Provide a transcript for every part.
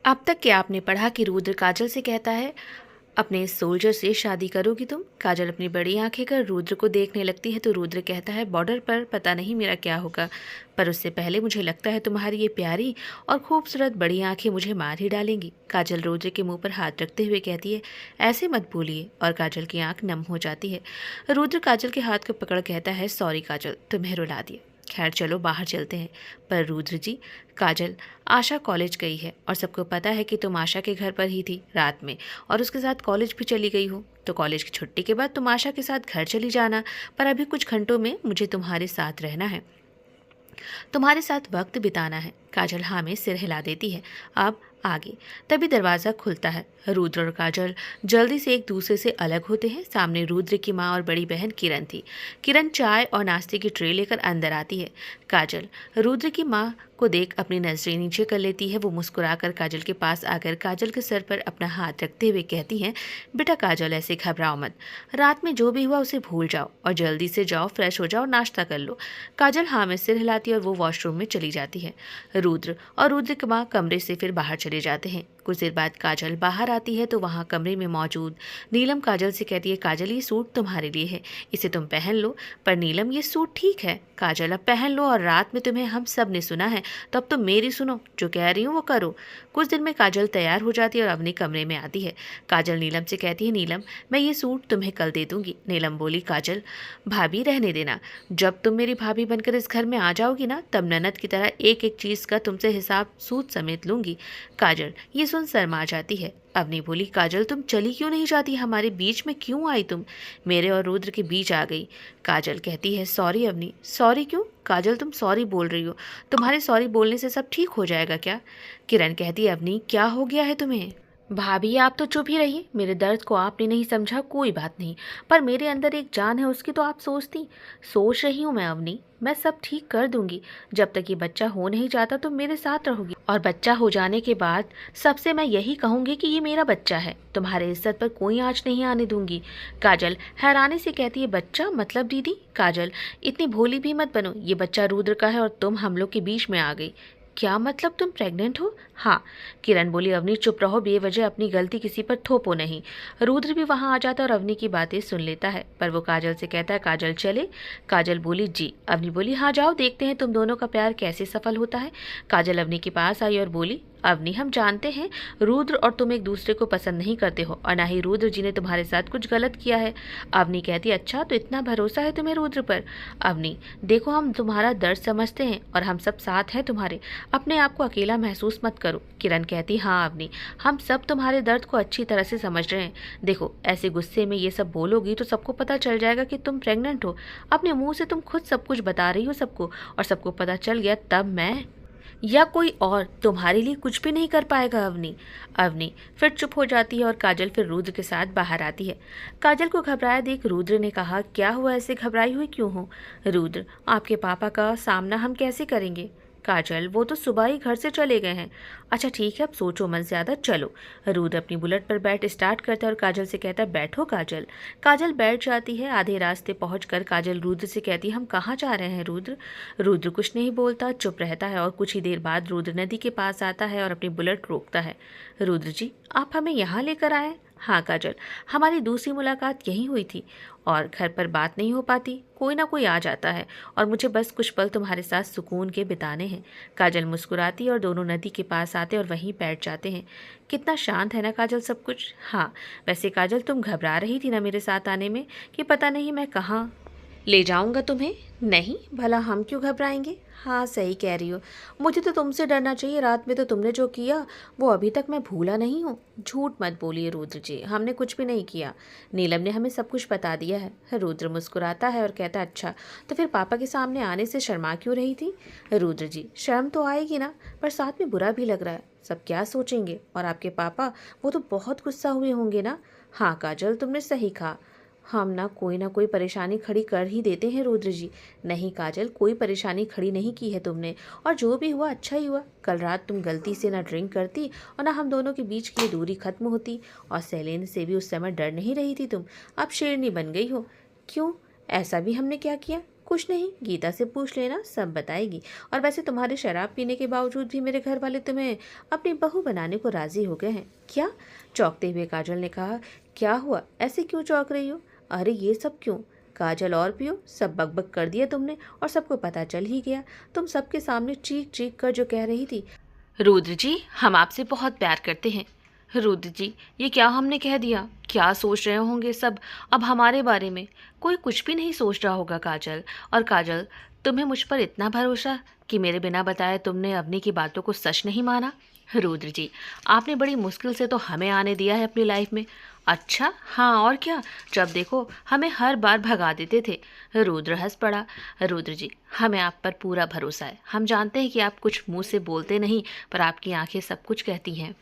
अब तक क्या आपने पढ़ा कि रुद्र काजल से कहता है, अपने सोल्जर से शादी करोगी तुम? काजल अपनी बड़ी आंखें कर रुद्र को देखने लगती है तो रुद्र कहता है, बॉर्डर पर पता नहीं मेरा क्या होगा, पर उससे पहले मुझे लगता है तुम्हारी ये प्यारी और खूबसूरत बड़ी आंखें मुझे मार ही डालेंगी। काजल रुद्र के मुंह पर हाथ रखते हुए कहती है, ऐसे मत बोलिए, और काजल की आंख नम हो जाती है। रुद्र काजल के हाथ को पकड़ कहता है, सॉरी काजल, तुम्हें रुला दिया। खैर चलो बाहर चलते हैं। पर रुद्र जी, काजल, आशा कॉलेज गई है और सबको पता है कि तुम आशा के घर पर ही थी रात में और उसके साथ कॉलेज भी चली गई हो, तो कॉलेज की छुट्टी के बाद तुम आशा के साथ घर चली जाना, पर अभी कुछ घंटों में मुझे तुम्हारे साथ रहना है, तुम्हारे साथ वक्त बिताना है। काजल हाँ में सिर हिला देती है। अब आगे। तभी दरवाज़ा खुलता है। रुद्र और काजल जल्दी से एक दूसरे से अलग होते हैं। सामने रुद्र की माँ और बड़ी बहन किरण थी। किरण चाय और नाश्ते की ट्रे लेकर अंदर आती है। काजल रुद्र की माँ को देख अपनी नजरें नीचे कर लेती है। वो मुस्कुराकर काजल के पास आकर काजल के सर पर अपना हाथ रखते हुए कहती हैं, बेटा काजल, ऐसे घबराओ मत, रात में जो भी हुआ उसे भूल जाओ और जल्दी से जाओ, फ्रेश हो जाओ, नाश्ता कर लो। काजल हाँ में सिर हिलाती है और वो वॉशरूम में चली जाती है। रुद्र और रुद्र की माँ कमरे से फिर बाहर चले जाते हैं। कुछ देर बाद काजल बाहर आती है तो वहाँ कमरे में मौजूद नीलम काजल से कहती है, काजल ये सूट तुम्हारे लिए है, इसे तुम पहन लो। पर नीलम, ये सूट ठीक है, काजल अब पहन लो, और रात में तुम्हें हम सब ने सुना है तो अब तुम मेरी सुनो, जो कह रही हूँ वो करो। कुछ दिन में काजल तैयार हो जाती है और अपने कमरे में आती है। काजल नीलम से कहती है, नीलम मैं ये सूट तुम्हें कल दे दूंगी। नीलम बोली, काजल भाभी रहने देना, जब तुम मेरी भाभी बनकर इस घर में आ जाओगी ना, तब ननद की तरह एक एक चीज़ का तुमसे हिसाब सूद समेत लूंगी। काजल ये सुन शर्मा जाती है। अवनी बोली, काजल तुम चली क्यों नहीं जाती, हमारे बीच में क्यों आई तुम, मेरे और रुद्र के बीच आ गई। काजल कहती है, सॉरी अवनी। सॉरी क्यों? काजल तुम सॉरी बोल रही हो, तुम्हारे सॉरी बोलने से सब ठीक हो जाएगा क्या? किरण कहती है, अवनी क्या हो गया है तुम्हें? भाभी आप तो चुप ही रहिए, मेरे दर्द को आपने नहीं समझा, कोई बात नहीं, पर मेरे अंदर एक जान है, उसकी तो आप सोच रही हूँ मैं अवनी, मैं सब ठीक कर दूंगी। जब तक ये बच्चा हो नहीं जाता तो मेरे साथ रहोगी, और बच्चा हो जाने के बाद सबसे मैं यही कहूँगी कि ये मेरा बच्चा है, तुम्हारे इज्जत पर कोई आँच नहीं आने दूंगी। काजल हैरानी से कहती है, बच्चा मतलब दीदी? काजल इतनी भोली भी मत बनो, ये बच्चा रुद्र का है और तुम हम लोग के बीच में आ गई। क्या मतलब, तुम प्रेग्नेंट हो? हाँ। किरण बोली, अवनी चुप रहो, बेवजह अपनी गलती किसी पर थोपो नहीं। रुद्र भी वहां आ जाता और अवनी की बातें सुन लेता है, पर वो काजल से कहता है, काजल चले? काजल बोली, जी। अवनी बोली, हाँ जाओ, देखते हैं तुम दोनों का प्यार कैसे सफल होता है। काजल अवनी के पास आई और बोली, अवनी हम जानते हैं रुद्र और तुम एक दूसरे को पसंद नहीं करते हो, और ना ही रुद्र जी ने तुम्हारे साथ कुछ गलत किया है। अवनी कहती, अच्छा तो इतना भरोसा है तुम्हें रुद्र पर? अवनी, देखो हम तुम्हारा दर्द समझते हैं और हम सब साथ हैं तुम्हारे, अपने आप को अकेला महसूस मत करो। किरण कहती, हाँ अवनी, हम सब तुम्हारे दर्द को अच्छी तरह से समझ रहे हैं। देखो ऐसे गुस्से में ये सब बोलोगी तो सबको पता चल जाएगा कि तुम प्रेग्नेंट हो। अपने मुंह से तुम खुद सब कुछ बता रही हो सबको, और सबको पता चल गया तब मैं या कोई और तुम्हारे लिए कुछ भी नहीं कर पाएगा। अवनी अवनी फिर चुप हो जाती है और काजल फिर रुद्र के साथ बाहर आती है। काजल को घबराया देख रुद्र ने कहा, क्या हुआ, ऐसे घबराई हुई क्यों हो? रुद्र, आपके पापा का सामना हम कैसे करेंगे? काजल, वो तो सुबह ही घर से चले गए हैं। अच्छा ठीक है, अब सोचो मत ज़्यादा, चलो। रुद्र अपनी बुलेट पर बैठ स्टार्ट करता है और काजल से कहता है, बैठो काजल। काजल बैठ जाती है। आधे रास्ते पहुंचकर काजल रुद्र से कहती है, हम कहाँ जा रहे हैं रुद्र? रुद्र कुछ नहीं बोलता, चुप रहता है, और कुछ ही देर बाद रुद्र नदी के पास आता है और अपनी बुलेट रोकता है। रुद्र जी, आप हमें यहाँ लेकर आए? हाँ काजल, हमारी दूसरी मुलाकात यहीं हुई थी, और घर पर बात नहीं हो पाती, कोई ना कोई आ जाता है, और मुझे बस कुछ पल तुम्हारे साथ सुकून के बिताने हैं। काजल मुस्कुराती और दोनों नदी के पास आते और वहीं बैठ जाते हैं। कितना शांत है ना काजल सब कुछ। हाँ वैसे काजल, तुम घबरा रही थी ना मेरे साथ आने में, कि पता नहीं मैं कहाँ ले जाऊंगा तुम्हें? नहीं, भला हम क्यों घबराएंगे? हाँ सही कह रही हो, मुझे तो तुमसे डरना चाहिए, रात में तो तुमने जो किया वो अभी तक मैं भूला नहीं हूँ। झूठ मत बोलिए रुद्र जी, हमने कुछ भी नहीं किया, नीलम ने हमें सब कुछ बता दिया है। रुद्र मुस्कुराता है और कहता, अच्छा तो फिर पापा के सामने आने से शर्मा क्यों रही थी? रुद्र जी, शर्म तो आएगी ना, पर साथ में बुरा भी लग रहा है, सब क्या सोचेंगे, और आपके पापा वो तो बहुत गुस्सा हुए होंगे ना। हाँ काजल, तुमने सही कहा, हम ना कोई परेशानी खड़ी कर ही देते हैं रुद्र जी। नहीं काजल, कोई परेशानी खड़ी नहीं की है तुमने, और जो भी हुआ अच्छा ही हुआ। कल रात तुम गलती से ना ड्रिंक करती और ना हम दोनों के बीच की ये दूरी खत्म होती, और सेलेन से भी उस समय डर नहीं रही थी तुम, अब शेरनी बन गई हो। क्यों, ऐसा भी हमने क्या किया? कुछ नहीं, गीता से पूछ लेना, सब बताएगी। और वैसे तुम्हारे शराब पीने के बावजूद भी मेरे घर वाले तुम्हें अपनी बहू बनाने को राजी हो गए हैं क्या? चौंकते हुए काजल ने कहा। क्या हुआ, ऐसे क्यों चौंक रही हो? अरे ये सब क्यों? काजल और पियो, सब बकबक कर दिया तुमने और सबको पता चल ही गया। तुम सबके सामने चीख चीख कर जो कह रही थी, रुद्र जी हम आपसे बहुत प्यार करते हैं। रुद्र जी ये क्या हमने कह दिया? क्या सोच रहे होंगे सब अब हमारे बारे में? कोई कुछ भी नहीं सोच रहा होगा काजल। और काजल, तुम्हें मुझ पर इतना भरोसा कि मेरे बिना बताए तुमने अवनी की बातों को सच नहीं माना? रुद्र जी आपने बड़ी मुश्किल से तो हमें आने दिया है अपनी लाइफ में। अच्छा हाँ और क्या, जब देखो हमें हर बार भगा देते थे। रुद्र हंस पड़ा। रुद्र जी हमें आप पर पूरा भरोसा है। हम जानते हैं कि आप कुछ मुंह से बोलते नहीं, पर आपकी आंखें सब कुछ कहती हैं।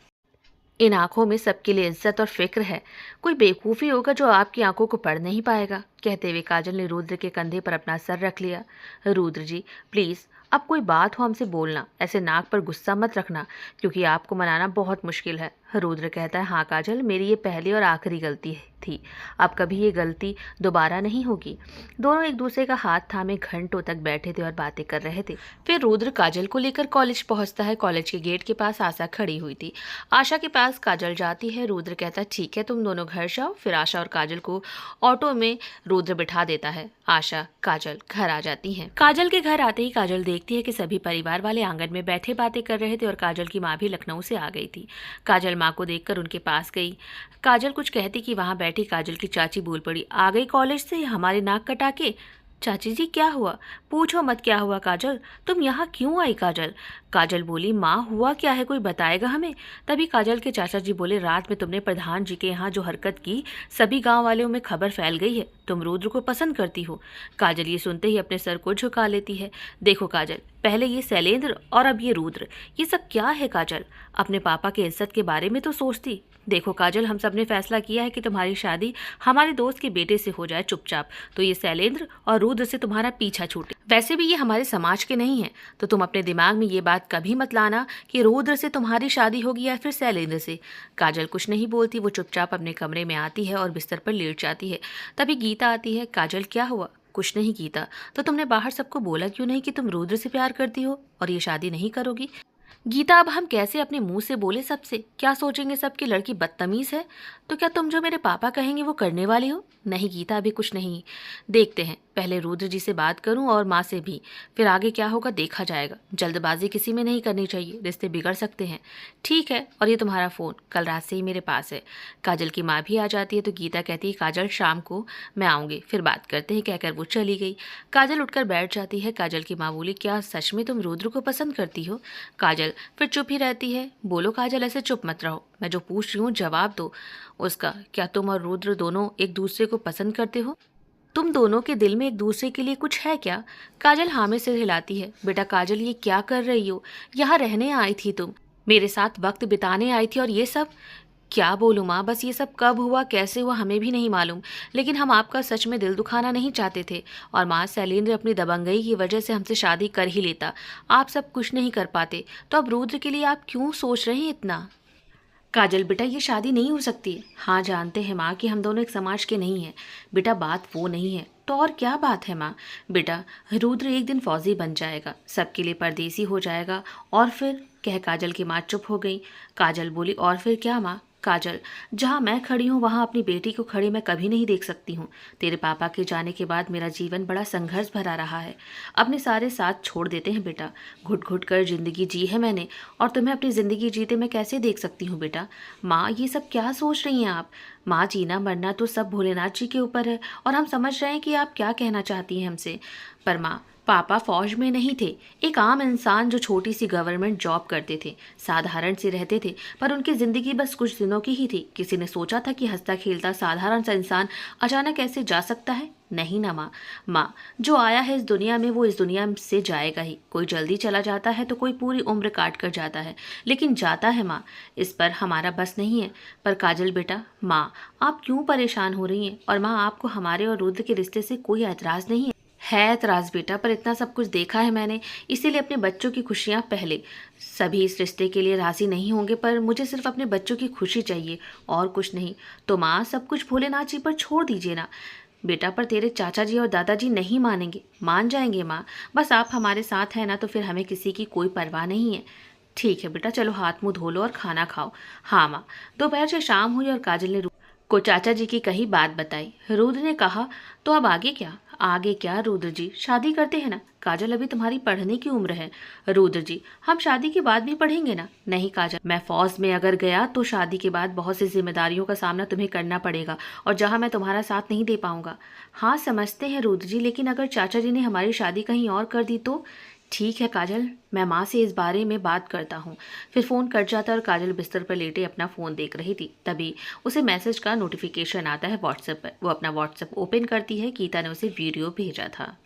इन आंखों में सबके लिए इज्जत और फिक्र है। कोई बेवकूफ़ी होगा जो आपकी आंखों को पढ़ नहीं पाएगा। कहते हुए काजल ने रुद्र के कंधे पर अपना सर रख लिया। रुद्र जी प्लीज़ अब कोई बात हो हमसे बोलना, ऐसे नाक पर गुस्सा मत रखना, क्योंकि आपको मनाना बहुत मुश्किल है। रुद्र कहता है, हाँ काजल मेरी ये पहली और आखिरी गलती थी, अब कभी ये गलती दोबारा नहीं होगी। दोनों एक दूसरे का हाथ थामे घंटों तक बैठे थे और बातें कर रहे थे। फिर रुद्र काजल को लेकर कॉलेज पहुंचता है। कॉलेज के गेट के पास आशा खड़ी हुई थी। आशा के पास काजल जाती है। रुद्र कहता है, ठीक है तुम दोनों घर जाओ। फिर आशा और काजल को ऑटो में रुद्र बिठा देता है। आशा काजल घर आ जाती हैं। काजल के घर आते ही काजल देखती है कि सभी परिवार वाले आंगन में बैठे बातें कर रहे थे और काजल की माँ भी लखनऊ से आ गई थी। काजल माँ को देखकर उनके पास गई। काजल कुछ कहती कि वहां बैठी काजल की चाची बोल पड़ी, आ गई कॉलेज से हमारे नाक कटा के? चाची जी क्या हुआ? पूछो मत क्या हुआ काजल, तुम यहाँ क्यों आई काजल? काजल बोली, माँ हुआ क्या है, कोई बताएगा हमें? तभी काजल के चाचा जी बोले, रात में तुमने प्रधान जी के यहाँ जो हरकत की, सभी गांव वालों में खबर फैल गई है, तुम रुद्र को पसंद करती हो। काजल ये सुनते ही अपने सर को झुका लेती है। देखो काजल, पहले ये शैलेंद्र और अब ये रुद्र, ये सब क्या है काजल? अपने पापा के इज्जत के बारे में तो सोचती। देखो काजल, हम सब ने फैसला किया है कि तुम्हारी शादी हमारे दोस्त के बेटे से हो जाए चुपचाप, तो ये शैलेंद्र और रुद्र से तुम्हारा पीछा छूटे। वैसे भी ये हमारे समाज के नहीं है, तो तुम अपने दिमाग में ये बात कभी मत लाना कि रुद्र से तुम्हारी शादी होगी या फिर शैलेंद्र से। काजल कुछ नहीं बोलती, वो चुपचाप अपने कमरे में आती है और बिस्तर पर लेट जाती है। तभी गीता आती है। काजल क्या हुआ? कुछ नहीं गीता, तो तुमने बाहर सबको बोला क्यों नहीं कि तुम रुद्र से प्यार करती हो और ये शादी नहीं करोगी? गीता अब हम कैसे अपने मुंह से बोले सबसे? क्या सोचेंगे सब कि लड़की बदतमीज है? तो क्या तुम जो मेरे पापा कहेंगे वो करने वाली हो? नहीं गीता अभी कुछ नहीं, देखते हैं, पहले रुद्र जी से बात करूं और माँ से भी, फिर आगे क्या होगा देखा जाएगा। जल्दबाजी किसी में नहीं करनी चाहिए, रिश्ते बिगड़ सकते हैं। ठीक है, और ये तुम्हारा फ़ोन कल रात से ही मेरे पास है। काजल की माँ भी आ जाती है तो गीता कहती है, काजल शाम को मैं आऊँगी, फिर बात करते हैं, कहकर वो चली गई। काजल उठकर बैठ जाती है। काजल की माँ बोली, क्या सच में तुम रुद्र को पसंद करती हो? काजल फिर चुप ही रहती है। बोलो काजल, ऐसे चुप मत रहो, मैं जो पूछ रही हूँ जवाब दो उसका। क्या तुम और रुद्र दोनों एक दूसरे को पसंद करते हो? तुम दोनों के दिल में एक दूसरे के लिए कुछ है क्या? काजल हाँ में सिर हिलाती है। बेटा काजल ये क्या कर रही हो? यहाँ रहने आई थी तुम, मेरे साथ वक्त बिताने आई थी और ये सब? क्या बोलूँ माँ, बस ये सब कब हुआ कैसे हुआ हमें भी नहीं मालूम, लेकिन हम आपका सच में दिल दुखाना नहीं चाहते थे। और माँ, शैलेंद्र अपनी दबंगई की वजह से हमसे शादी कर ही लेता, आप सब कुछ नहीं कर पाते, तो अब रुद्र के लिए आप क्यों सोच रहे हैं इतना? काजल बेटा ये शादी नहीं हो सकती। हाँ जानते हैं माँ कि हम दोनों एक समाज के नहीं हैं। बेटा बात वो नहीं है तो और क्या बात है माँ? बेटा रुद्र एक दिन फौजी बन जाएगा, सबके लिए परदेसी हो जाएगा, और फिर? कह काजल की माँ चुप हो गई। काजल बोली, और फिर क्या माँ? काजल, जहाँ मैं खड़ी हूँ वहाँ अपनी बेटी को खड़ी मैं कभी नहीं देख सकती हूँ। तेरे पापा के जाने के बाद मेरा जीवन बड़ा संघर्ष भरा रहा है। अपने सारे साथ छोड़ देते हैं बेटा, घुट घुट कर जिंदगी जी है मैंने, और तुम्हें अपनी ज़िंदगी जीते मैं कैसे देख सकती हूँ बेटा? माँ ये सब क्या सोच रही हैं आप? माँ जीना मरना तो सब भोलेनाथ जी के ऊपर है, और हम समझ रहे हैं कि आप क्या कहना चाहती हैं हमसे। पर माँ, पापा फौज में नहीं थे, एक आम इंसान जो छोटी सी गवर्नमेंट जॉब करते थे, साधारण से रहते थे, पर उनकी ज़िंदगी बस कुछ दिनों की ही थी। किसी ने सोचा था कि हंसता खेलता साधारण सा इंसान अचानक ऐसे जा सकता है? नहीं ना माँ। माँ, जो आया है इस दुनिया में वो इस दुनिया से जाएगा ही। कोई जल्दी चला जाता है तो कोई पूरी उम्र काट कर जाता है, लेकिन जाता है माँ, इस पर हमारा बस नहीं है। पर काजल बेटा, माँ आप क्यों परेशान हो रही हैं? और माँ आपको हमारे और रुद्र के रिश्ते से कोई एतराज़ नहीं है? है एतराज़ बेटा, पर इतना सब कुछ देखा है मैंने, इसीलिए अपने बच्चों की खुशियाँ पहले। सभी इस रिश्ते के लिए राज़ी नहीं होंगे, पर मुझे सिर्फ अपने बच्चों की खुशी चाहिए और कुछ नहीं। तो माँ सब कुछ भोलेनाथ जी पर छोड़ दीजिए ना। बेटा पर तेरे चाचा जी और दादाजी नहीं मानेंगे। मान जाएंगे माँ, बस आप हमारे साथ हैं ना, तो फिर हमें किसी की कोई परवाह नहीं है। ठीक है बेटा, चलो हाथ मुंह धो लो और खाना खाओ। हाँ माँ। दोपहर से शाम हुई और काजल ने को चाचा जी की कही बात बताई। रुद्र ने कहा, तो अब आगे क्या? आगे क्या रुद्र जी, शादी करते हैं ना। काजल, अभी तुम्हारी पढ़ने की उम्र है। रुद्र जी, हम शादी के बाद भी पढ़ेंगे ना। नहीं काजल, मैं फौज में अगर गया तो शादी के बाद बहुत सी जिम्मेदारियों का सामना तुम्हें करना पड़ेगा, और जहां मैं तुम्हारा साथ नहीं दे पाऊंगा। हाँ समझते हैं रुद्र जी, लेकिन अगर चाचा जी ने हमारी शादी कहीं और कर दी तो? ठीक है काजल, मैं माँ से इस बारे में बात करता हूँ। फिर फ़ोन कट जाता और काजल बिस्तर पर लेटे अपना फ़ोन देख रही थी। तभी उसे मैसेज का नोटिफिकेशन आता है व्हाट्सएप पर। वो अपना व्हाट्सएप ओपन करती है। गीता ने उसे वीडियो भेजा था।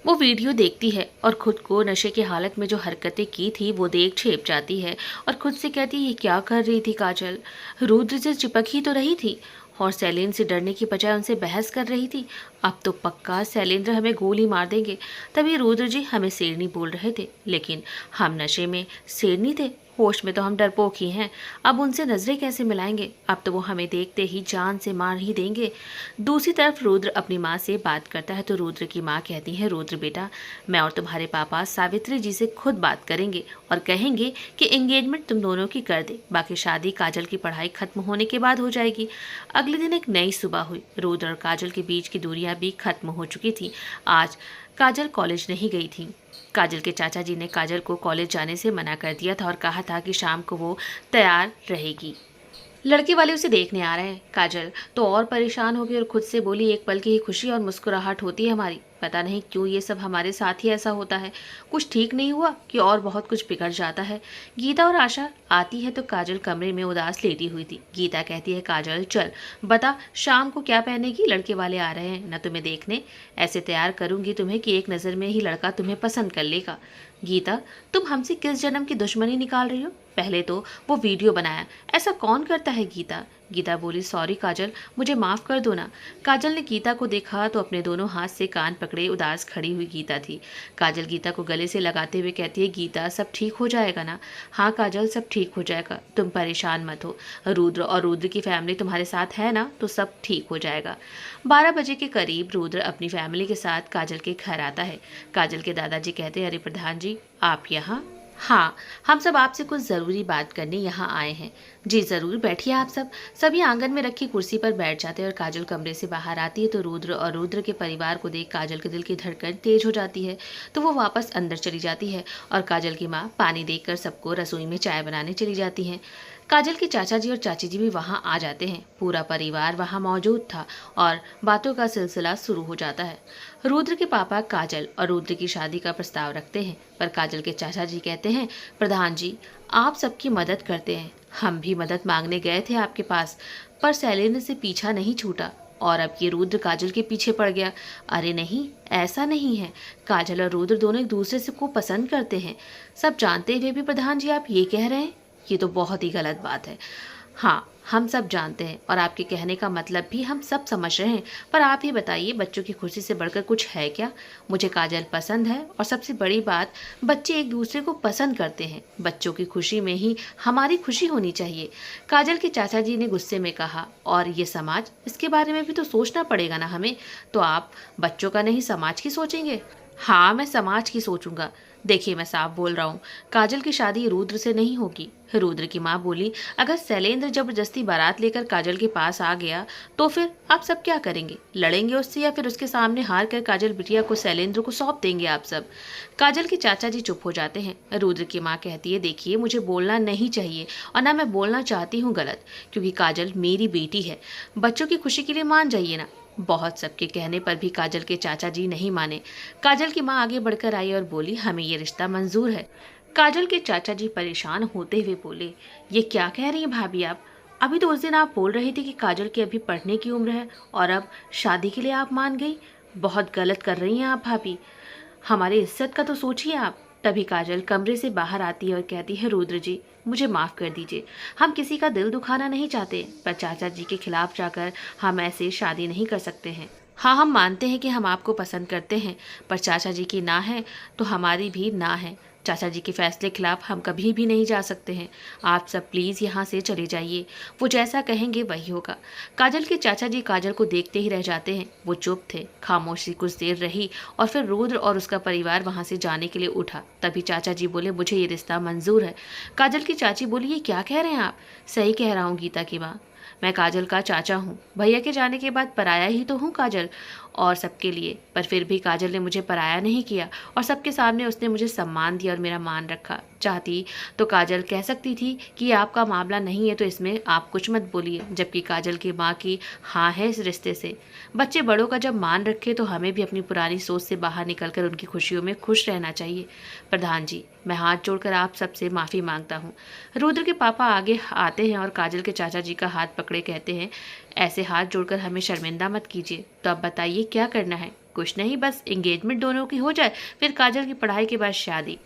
वो वीडियो देखती है और खुद को नशे की हालत में जो हरकतें की थी वो देख छेप जाती है और खुद से कहती है, ये क्या कर रही थी काजल? रुद्र से चिपक ही तो रही थी और शैलेंद्र से डरने की बजाय उनसे बहस कर रही थी। अब तो पक्का शैलेंद्र हमें गोली मार देंगे। तभी रुद्र जी हमें शेरनी बोल रहे थे, लेकिन हम नशे में शेरनी थे, होश में तो हम डरपोक ही हैं। अब उनसे नजरें कैसे मिलाएंगे? अब तो वो हमें देखते ही जान से मार ही देंगे। दूसरी तरफ रुद्र अपनी माँ से बात करता है तो रुद्र की माँ कहती है, रुद्र बेटा, मैं और तुम्हारे पापा सावित्री जी से खुद बात करेंगे और कहेंगे कि एंगेजमेंट तुम दोनों की कर दे, बाकी शादी काजल की पढ़ाई खत्म होने के बाद हो जाएगी। अगले दिन एक नई सुबह हुई। रुद्र और काजल के बीच की दूरियां भी खत्म हो चुकी थी। आज काजल कॉलेज नहीं गई थी। काजल के चाचा जी ने काजल को कॉलेज जाने से मना कर दिया था और कहा था कि शाम को वो तैयार रहेगी। लड़के वाले उसे देखने आ रहे हैं। काजल तो और परेशान हो गई और खुद से बोली, एक पल की ही खुशी और मुस्कुराहट होती है हमारी, पता नहीं क्यों ये सब हमारे साथ ही ऐसा होता है। कुछ ठीक नहीं हुआ कि और बहुत कुछ बिगड़ जाता है। गीता और आशा आती है तो काजल कमरे में उदास लेटी हुई थी। गीता कहती है, काजल चल बता शाम को क्या पहनेगी, लड़के वाले आ रहे हैं ना तुम्हें देखने। ऐसे तैयार करूंगी तुम्हें कि एक नज़र में ही लड़का तुम्हें पसंद कर लेगा। गीता, तुम हमसे किस जन्म की दुश्मनी निकाल रही हो? पहले तो वो वीडियो बनाया, ऐसा कौन करता है गीता? गीता बोली, सॉरी काजल, मुझे माफ़ कर दो ना। काजल ने गीता को देखा तो अपने दोनों हाथ से कान पकड़े उदास खड़ी हुई गीता थी। काजल गीता को गले से लगाते हुए कहती है, गीता सब ठीक हो जाएगा ना? हाँ काजल, सब ठीक हो जाएगा, तुम परेशान मत हो। रुद्र और रुद्र की फैमिली तुम्हारे साथ है ना, तो सब ठीक हो जाएगा। 12 बजे के करीब रुद्र अपनी फैमिली के साथ काजल के घर आता है। काजल के दादाजी कहते हैं, अरे प्रधान जी आप यहाँ? हाँ, हम सब आपसे कुछ ज़रूरी बात करने यहाँ आए हैं। जी ज़रूर, बैठिए आप सब। सभी आंगन में रखी कुर्सी पर बैठ जाते हैं और काजल कमरे से बाहर आती है तो रुद्र और रुद्र के परिवार को देख काजल के दिल की धड़कन तेज हो जाती है, तो वो वापस अंदर चली जाती है और काजल की माँ पानी देकर सबको रसोई में चाय बनाने चली जाती हैं। काजल के चाचा जी और चाची जी भी वहाँ आ जाते हैं। पूरा परिवार वहाँ मौजूद था और बातों का सिलसिला शुरू हो जाता है। रुद्र के पापा काजल और रुद्र की शादी का प्रस्ताव रखते हैं, पर काजल के चाचा जी कहते हैं, प्रधान जी आप सबकी मदद करते हैं, हम भी मदद मांगने गए थे आपके पास, पर शैलेंद्र से पीछा नहीं छूटा और अब ये रुद्र काजल के पीछे पड़ गया। अरे नहीं, ऐसा नहीं है, काजल और रुद्र दोनों एक दूसरे से को पसंद करते हैं। सब जानते हुए भी प्रधान जी आप ये कह रहे हैं, ये तो बहुत ही गलत बात है। हाँ, हम सब जानते हैं और आपके कहने का मतलब भी हम सब समझ रहे हैं, पर आप ही बताइए बच्चों की खुशी से बढ़कर कुछ है क्या? मुझे काजल पसंद है और सबसे बड़ी बात, बच्चे एक दूसरे को पसंद करते हैं। बच्चों की खुशी में ही हमारी खुशी होनी चाहिए। काजल के चाचा जी ने गुस्से में कहा, और ये समाज, इसके बारे में भी तो सोचना पड़ेगा ना हमें। तो आप बच्चों का नहीं समाज की सोचेंगे? हाँ, मैं समाज की सोचूंगा। देखिए मैं साफ बोल रहा हूँ, काजल की शादी रुद्र से नहीं होगी। रुद्र की माँ बोली, अगर शैलेंद्र जबरदस्ती बारात लेकर काजल के पास आ गया तो फिर आप सब क्या करेंगे? लड़ेंगे उससे या फिर उसके सामने हार कर काजल बिटिया को शैलेंद्र को सौंप देंगे आप सब? काजल के चाचा जी चुप हो जाते हैं। रुद्र की माँ कहती है, देखिए मुझे बोलना नहीं चाहिए और ना मैं बोलना चाहती हूँ गलत, क्योंकि काजल मेरी बेटी है। बच्चों की खुशी के लिए मान जाइए ना। बहुत सबके कहने पर भी काजल के चाचा जी नहीं माने। काजल की माँ आगे बढ़कर आई और बोली, हमें ये रिश्ता मंजूर है। काजल के चाचा जी परेशान होते हुए बोले, ये क्या कह रही हैं भाभी आप? अभी तो उस दिन आप बोल रही थी कि काजल की अभी पढ़ने की उम्र है और अब शादी के लिए आप मान गई। बहुत गलत कर रही हैं आप भाभी, हमारी इज्जत का तो सोचिए आप। तभी काजल कमरे से बाहर आती है और कहती है, रुद्र जी मुझे माफ़ कर दीजिए, हम किसी का दिल दुखाना नहीं चाहते, पर चाचा जी के खिलाफ जाकर हम ऐसे शादी नहीं कर सकते हैं। हाँ, हम मानते हैं कि हम आपको पसंद करते हैं, पर चाचा जी की ना है तो हमारी भी ना है। चाचा जी के फैसले के खिलाफ हम कभी भी नहीं जा सकते हैं। आप सब प्लीज़ यहाँ से चले जाइए। वो जैसा कहेंगे वही होगा। काजल के चाचा जी काजल को देखते ही रह जाते हैं। वो चुप थे। खामोशी कुछ देर रही और फिर रुद्र और उसका परिवार वहाँ से जाने के लिए उठा। तभी चाचा जी बोले, मुझे ये रिश्ता मंजूर है। काजल की चाची बोली, ये क्या कह रहे हैं आप? सही कह रहा हूँ गीता की माँ, मैं काजल का चाचा हूँ। भैया के जाने के बाद पराया ही तो हूँ काजल और सबके लिए, पर फिर भी काजल ने मुझे पराया नहीं किया और सबके सामने उसने मुझे सम्मान दिया और मेरा मान रखा। चाहती तो काजल कह सकती थी कि ये आपका मामला नहीं है तो इसमें आप कुछ मत बोलिए, जबकि काजल की माँ की हाँ है इस रिश्ते से। बच्चे बड़ों का जब मान रखे तो हमें भी अपनी पुरानी सोच से बाहर निकलकर उनकी खुशियों में खुश रहना चाहिए। प्रधान जी, मैं हाथ जोड़कर आप सबसे माफ़ी मांगता हूँ। रुद्र के पापा आगे आते हैं और काजल के चाचा जी का हाथ पकड़े कहते हैं, ऐसे हाथ जोड़कर हमें शर्मिंदा मत कीजिए। तो अब बताइए क्या करना है? कुछ नहीं, बस एंगेजमेंट दोनों की हो जाए, फिर काजल की पढ़ाई के बाद शादी।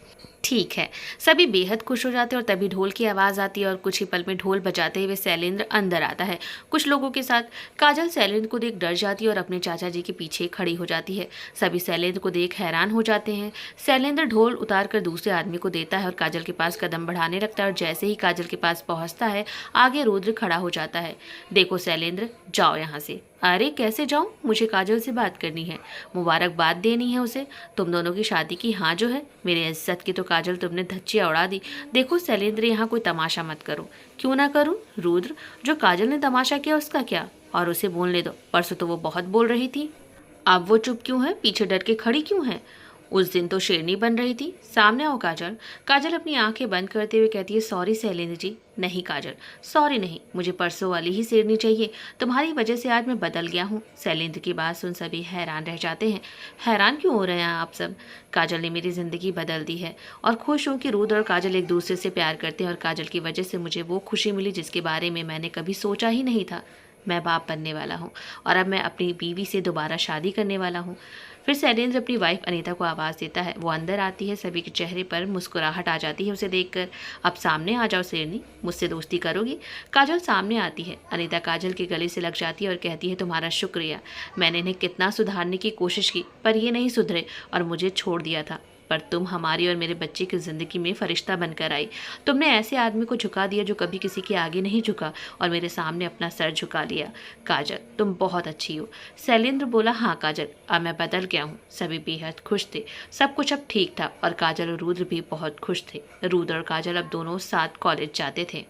ठीक है। सभी बेहद खुश हो जाते हैं और तभी ढोल की आवाज़ आती है और कुछ ही पल में ढोल बजाते हुए शैलेंद्र अंदर आता है कुछ लोगों के साथ। काजल शैलेंद्र को देख डर जाती है और अपने चाचा जी के पीछे खड़ी हो जाती है। सभी शैलेंद्र को देख हैरान हो जाते हैं। शैलेंद्र ढोल उतार कर दूसरे आदमी को देता है और काजल के पास कदम बढ़ाने लगता है और जैसे ही काजल के पास पहुंचता है आगे रुद्र खड़ा हो जाता है। देखो शैलेंद्र, जाओ यहाँ से। अरे कैसे जाऊँ? मुझे काजल से बात करनी है, मुबारकबाद देनी है उसे। तुम दोनों की शादी की हाँ जो है, मेरी इज्जत की तो काजल तुमने धज्जियाँ उड़ा दी। देखो शैलेंद्र, यहाँ कोई तमाशा मत करो। क्यों ना करूँ रुद्र? जो काजल ने तमाशा किया उसका क्या, और उसे बोलने दो। परसों तो वो बहुत बोल रही थी, अब वो चुप क्यों है? पीछे डर के खड़ी क्यों है? उस दिन तो शेरनी बन रही थी। सामने आओ काजल। काजल अपनी आंखें बंद करते हुए कहती है, सॉरी शैलेंद्र जी। नहीं काजल, सॉरी नहीं, मुझे परसों वाली ही शेरनी चाहिए। तुम्हारी वजह से आज मैं बदल गया हूँ। शैलेंद्र की बात सुन सभी हैरान रह जाते हैं। हैरान क्यों हो रहे हैं आप सब? काजल ने मेरी ज़िंदगी बदल दी है और खुश हूँ कि रुद्र और काजल एक दूसरे से प्यार करते हैं और काजल की वजह से मुझे वो खुशी मिली जिसके बारे में मैंने कभी सोचा ही नहीं था। मैं बाप बनने वाला हूँ और अब मैं अपनी बीवी से दोबारा शादी करने वाला हूँ। फिर शैलेंद्र अपनी वाइफ अनीता को आवाज़ देता है। वो अंदर आती है। सभी के चेहरे पर मुस्कुराहट आ जाती है उसे देखकर। अब सामने आ जाओ शेरनी, मुझसे दोस्ती करोगी? काजल सामने आती है। अनीता काजल के गले से लग जाती है और कहती है, तुम्हारा शुक्रिया। मैंने इन्हें कितना सुधारने की कोशिश की पर ये नहीं सुधरे और मुझे छोड़ दिया था, पर तुम हमारी और मेरे बच्चे की ज़िंदगी में फरिश्ता बनकर आई। तुमने ऐसे आदमी को झुका दिया जो कभी किसी के आगे नहीं झुका और मेरे सामने अपना सर झुका लिया। काजल, तुम बहुत अच्छी हो। शैलेंद्र बोला, हाँ काजल, अब मैं बदल गया हूँ। सभी बेहद खुश थे। सब कुछ अब ठीक था और काजल और रुद्र भी बहुत खुश थे। रुद्र और काजल अब दोनों साथ कॉलेज जाते थे।